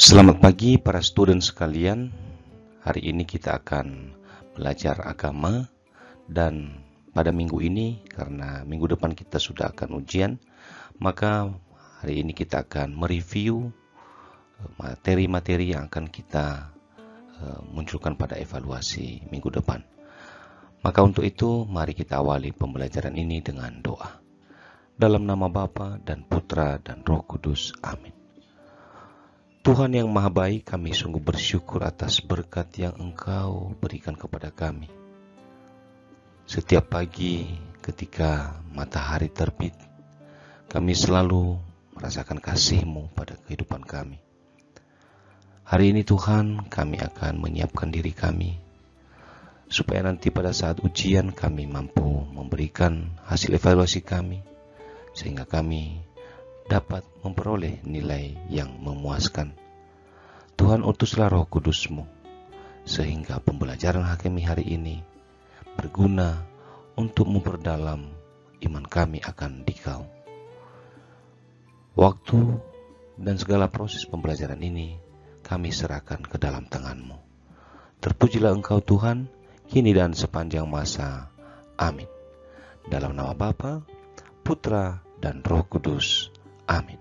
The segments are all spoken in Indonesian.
Selamat pagi para student sekalian. Hari ini kita akan belajar agama, dan pada minggu ini karena minggu depan kita sudah akan ujian, maka hari ini kita akan mereview materi-materi yang akan kita munculkan pada evaluasi minggu depan. Maka untuk itu mari kita awali pembelajaran ini dengan doa. Dalam nama Bapa dan Putra dan Roh Kudus. Amin. Tuhan yang Maha Baik, kami sungguh bersyukur atas berkat yang Engkau berikan kepada kami. Setiap pagi ketika matahari terbit, kami selalu merasakan kasih-Mu pada kehidupan kami. Hari ini Tuhan, kami akan menyiapkan diri kami, supaya nanti pada saat ujian kami mampu memberikan hasil evaluasi kami, sehingga kami dapat memperoleh nilai yang memuaskan. Tuhan, utuslah Roh Kudus-Mu, sehingga pembelajaran kami hari ini berguna untuk memperdalam iman kami akan Dikau. Waktu dan segala proses pembelajaran ini kami serahkan ke dalam tangan-Mu. Terpujilah Engkau Tuhan, kini dan sepanjang masa. Amin. Dalam nama Bapa, Putra, dan Roh Kudus. Amin.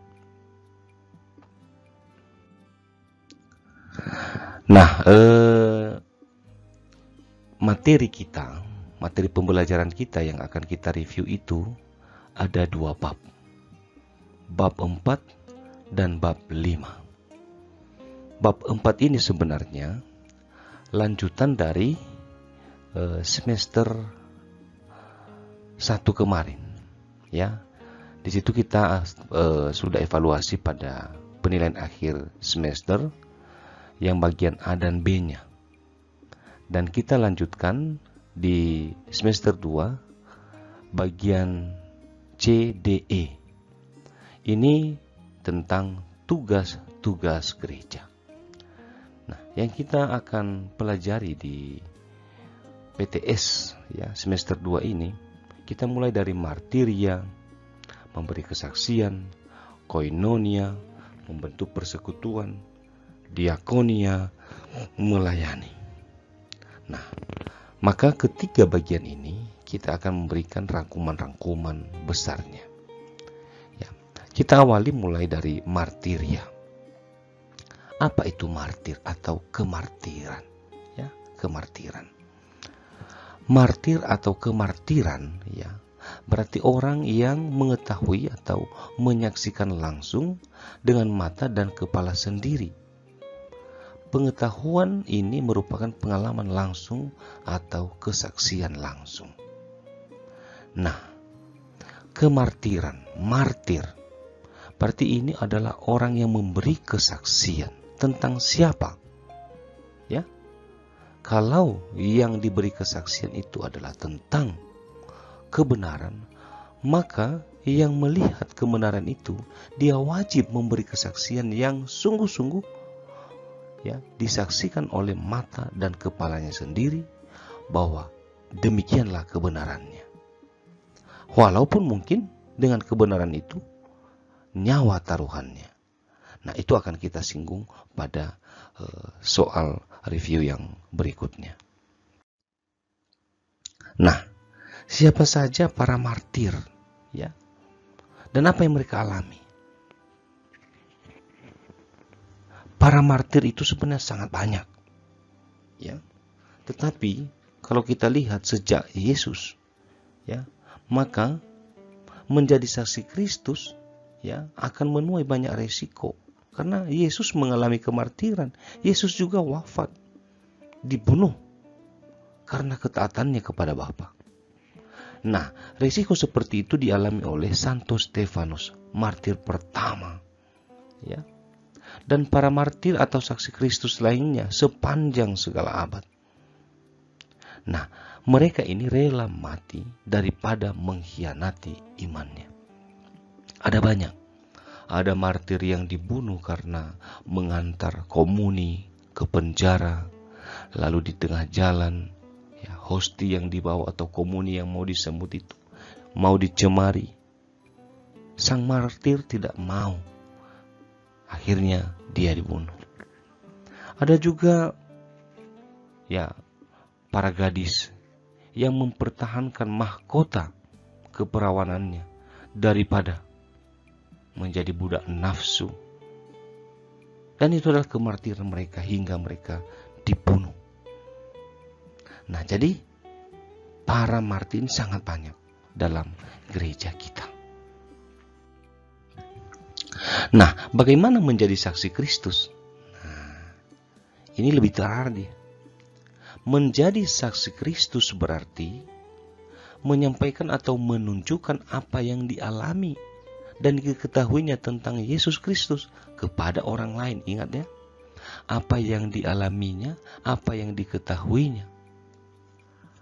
Nah, materi pembelajaran kita yang akan kita review itu ada 2 bab. Bab 4 dan bab 5. Bab 4 ini sebenarnya lanjutan dari semester 1 kemarin, ya. Di situ kita sudah evaluasi pada penilaian akhir semester yang bagian A dan B-nya. Dan kita lanjutkan di semester 2 bagian C, D, E. Ini tentang tugas-tugas gereja. Nah, yang kita akan pelajari di PTS ya, semester 2 ini, kita mulai dari martiria, memberi kesaksian, koinonia, membentuk persekutuan, diakonia, melayani. Nah, maka ketiga bagian ini kita akan memberikan rangkuman-rangkuman besarnya. Ya, kita awali mulai dari martiria. Apa itu martir atau kemartiran? Ya, kemartiran. Martir atau kemartiran, ya, berarti orang yang mengetahui atau menyaksikan langsung dengan mata dan kepala sendiri. Pengetahuan ini merupakan pengalaman langsung atau kesaksian langsung. Nah, kemartiran, martir, berarti ini adalah orang yang memberi kesaksian tentang siapa? Ya, kalau yang diberi kesaksian itu adalah tentang kebenaran, maka yang melihat kebenaran itu dia wajib memberi kesaksian yang sungguh-sungguh, ya, disaksikan oleh mata dan kepalanya sendiri bahwa demikianlah kebenarannya. Walaupun mungkin dengan kebenaran itu nyawa taruhannya. Nah, itu akan kita singgung pada soal review yang berikutnya. Nah, siapa saja para martir, ya? Dan apa yang mereka alami? Para martir itu sebenarnya sangat banyak, ya. Tetapi kalau kita lihat sejak Yesus, ya, maka menjadi saksi Kristus, ya, akan menuai banyak resiko. Karena Yesus mengalami kemartiran. Yesus juga wafat, dibunuh karena ketaatannya kepada Bapa. Nah, risiko seperti itu dialami oleh Santo Stefanus, martir pertama, ya, dan para martir atau saksi Kristus lainnya sepanjang segala abad. Nah, mereka ini rela mati daripada mengkhianati imannya. Ada banyak. Ada martir yang dibunuh karena mengantar komuni ke penjara, lalu di tengah jalan, ya, hosti yang dibawa atau komuni yang mau disambut itu mau dicemari. Sang martir tidak mau. Akhirnya dia dibunuh. Ada juga ya para gadis yang mempertahankan mahkota keperawanannya daripada menjadi budak nafsu. Dan itu adalah kemartiran mereka hingga mereka dibunuh. Nah, jadi para martir sangat banyak dalam gereja kita. Nah, bagaimana menjadi saksi Kristus? Nah, ini lebih terarah dia. Menjadi saksi Kristus berarti menyampaikan atau menunjukkan apa yang dialami dan diketahuinya tentang Yesus Kristus kepada orang lain. Ingat ya, apa yang dialaminya, apa yang diketahuinya.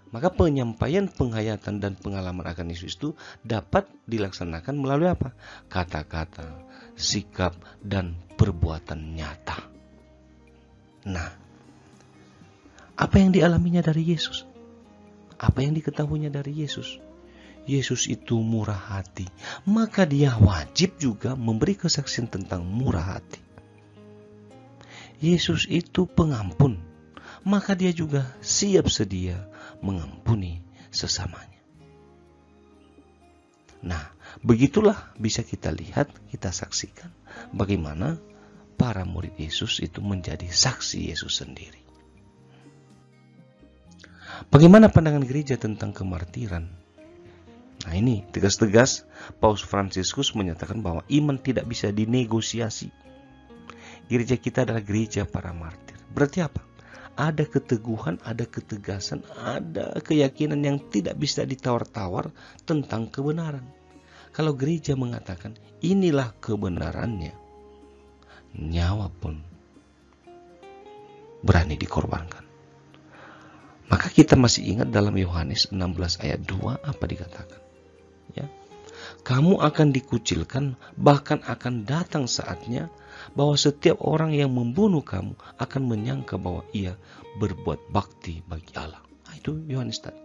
Maka penyampaian, penghayatan, dan pengalaman akan Yesus itu dapat dilaksanakan melalui apa? Kata-kata, sikap, dan perbuatan nyata. Nah, apa yang dialaminya dari Yesus? Apa yang diketahuinya dari Yesus? Yesus itu murah hati, maka dia wajib juga memberi kesaksian tentang murah hati. Yesus itu pengampun, maka dia juga siap sedia mengampuni sesamanya. Nah, begitulah bisa kita lihat, kita saksikan bagaimana para murid Yesus itu menjadi saksi Yesus sendiri. Bagaimana pandangan gereja tentang kemartiran? Nah, ini tegas-tegas Paus Fransiskus menyatakan bahwa iman tidak bisa dinegosiasi. Gereja kita adalah gereja para martir. Berarti apa? Ada keteguhan, ada ketegasan, ada keyakinan yang tidak bisa ditawar-tawar tentang kebenaran. Kalau gereja mengatakan inilah kebenarannya, nyawa pun berani dikorbankan. Maka kita masih ingat dalam Yohanes 16 ayat 2 apa dikatakan? Ya, kamu akan dikucilkan, bahkan akan datang saatnya bahwa setiap orang yang membunuh kamu akan menyangka bahwa ia berbuat bakti bagi Allah. Nah, itu Yohanes tadi.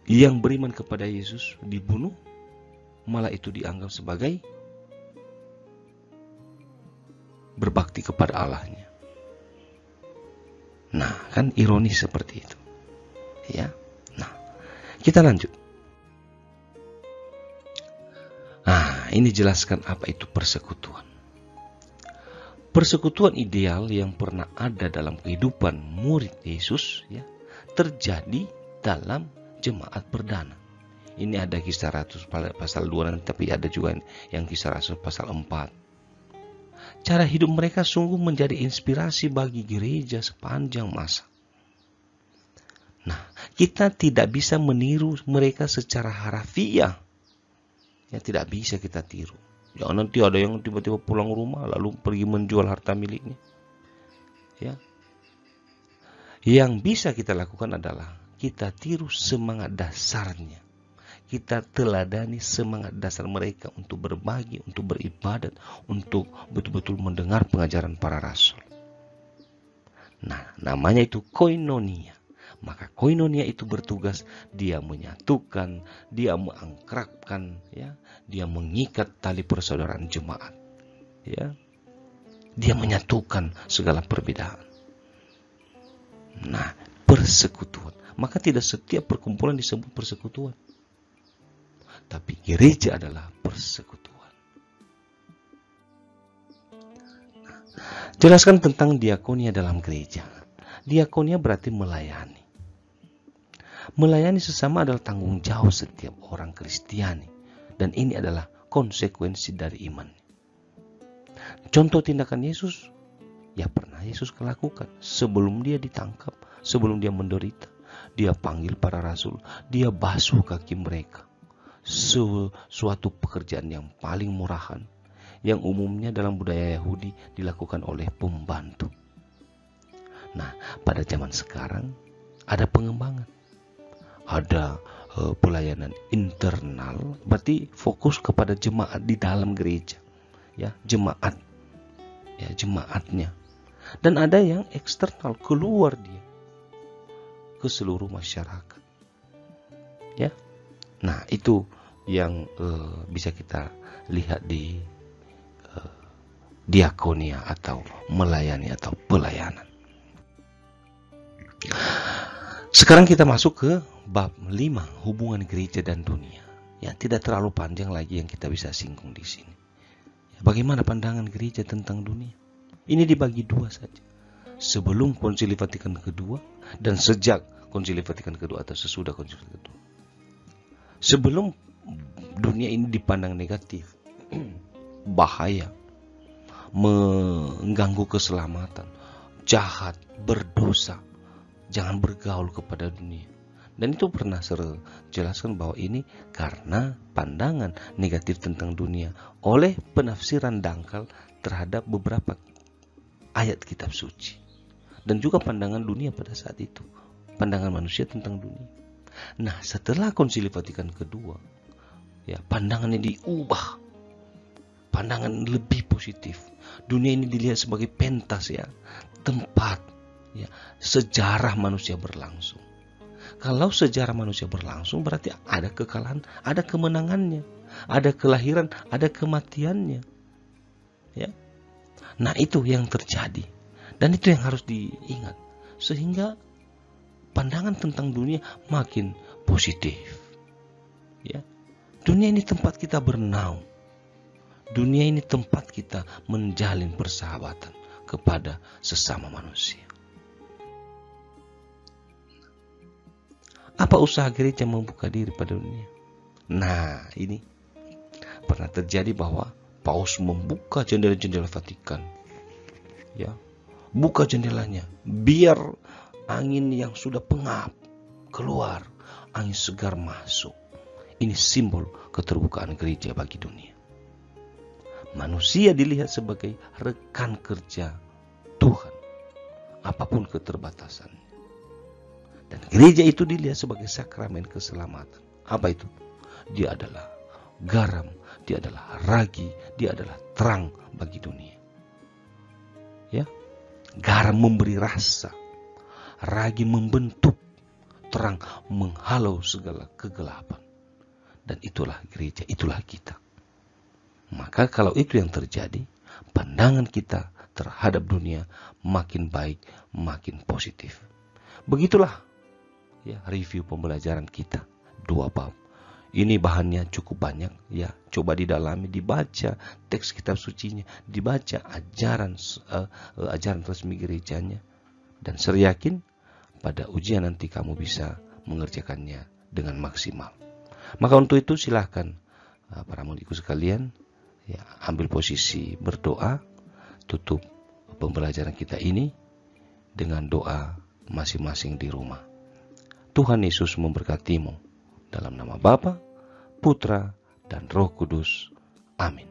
Yang beriman kepada Yesus dibunuh, malah itu dianggap sebagai berbakti kepada Allahnya. Nah, kan ironis seperti itu. Ya. Nah, kita lanjut. Nah, ini jelaskan apa itu persekutuan. Persekutuan ideal yang pernah ada dalam kehidupan murid Yesus ya, terjadi dalam jemaat perdana. Ini ada Kisah Rasul pasal 2 nanti, tapi ada juga yang Kisah Rasul pasal 4. Cara hidup mereka sungguh menjadi inspirasi bagi gereja sepanjang masa. Nah, kita tidak bisa meniru mereka secara harafiah. Ya, tidak bisa kita tiru. Jangan nanti ada yang tiba-tiba pulang rumah lalu pergi menjual harta miliknya. Ya. Yang bisa kita lakukan adalah kita tiru semangat dasarnya. Kita teladani semangat dasar mereka untuk berbagi, untuk beribadat, untuk betul-betul mendengar pengajaran para rasul. Nah, namanya itu koinonia. Maka koinonia itu bertugas, dia menyatukan, dia mengakrabkan, ya, dia mengikat tali persaudaraan jemaat, ya, dia menyatukan segala perbedaan. Nah, persekutuan. Maka tidak setiap perkumpulan disebut persekutuan. Tapi gereja adalah persekutuan. Nah, jelaskan tentang diakonia dalam gereja. Diakonia berarti melayani. Melayani sesama adalah tanggung jawab setiap orang Kristiani. Dan ini adalah konsekuensi dari iman. Contoh tindakan Yesus, ya pernah Yesus lakukan sebelum dia ditangkap, sebelum dia menderita. Dia panggil para rasul, dia basuh kaki mereka. Suatu pekerjaan yang paling murahan, yang umumnya dalam budaya Yahudi dilakukan oleh pembantu. Nah, pada zaman sekarang ada pengembangan, ada pelayanan internal, berarti fokus kepada jemaat di dalam gereja, ya, jemaat, ya, jemaatnya. Dan ada yang eksternal, keluar dia ke seluruh masyarakat, ya. Nah, itu yang bisa kita lihat di diakonia atau melayani atau pelayanan. Sekarang kita masuk ke bab 5, hubungan gereja dan dunia. Ya, tidak terlalu panjang lagi yang kita bisa singgung di sini. Bagaimana pandangan gereja tentang dunia? Ini dibagi dua saja. Sebelum Konsili Vatikan kedua dan sejak Konsili Vatikan kedua atau sesudah Konsili Vatikan kedua. Sebelum dunia ini dipandang negatif, bahaya, mengganggu keselamatan, jahat, berdosa, jangan bergaul kepada dunia. Dan itu pernah saya jelaskan bahwa ini karena pandangan negatif tentang dunia oleh penafsiran dangkal terhadap beberapa ayat kitab suci. Dan juga pandangan dunia pada saat itu, pandangan manusia tentang dunia. Nah, setelah Konsili Vatikan kedua, ya, pandangannya diubah, pandangan lebih positif. Dunia ini dilihat sebagai pentas, ya, tempat, ya, sejarah manusia berlangsung. Kalau sejarah manusia berlangsung berarti ada kekalahan, ada kemenangannya, ada kelahiran, ada kematiannya. Ya. Nah, itu yang terjadi. Dan itu yang harus diingat. Sehingga pandangan tentang dunia makin positif. Ya. Dunia ini tempat kita bernaung. Dunia ini tempat kita menjalin persahabatan kepada sesama manusia. Apa usaha gereja membuka diri pada dunia? Nah, ini pernah terjadi bahwa Paus membuka jendela-jendela Vatikan. Ya, buka jendelanya biar angin yang sudah pengap keluar, angin segar masuk. Ini simbol keterbukaan gereja bagi dunia. Manusia dilihat sebagai rekan kerja Tuhan, apapun keterbatasannya. Dan gereja itu dilihat sebagai sakramen keselamatan. Apa itu? Dia adalah garam, dia adalah ragi, dia adalah terang bagi dunia. Ya, garam memberi rasa, ragi membentuk, terang menghalau segala kegelapan. Dan itulah gereja, itulah kita. Maka kalau itu yang terjadi, pandangan kita terhadap dunia makin baik, makin positif. Begitulah, ya, review pembelajaran kita 2 bab. Ini bahannya cukup banyak, ya. Coba didalami, dibaca teks kitab sucinya, dibaca ajaran resmi gerejanya, dan saya yakin pada ujian nanti kamu bisa mengerjakannya dengan maksimal. Maka untuk itu silahkan para muridku sekalian, ya, ambil posisi berdoa, tutup pembelajaran kita ini dengan doa masing-masing di rumah. Tuhan Yesus memberkatimu dalam nama Bapa, Putra, dan Roh Kudus. Amin.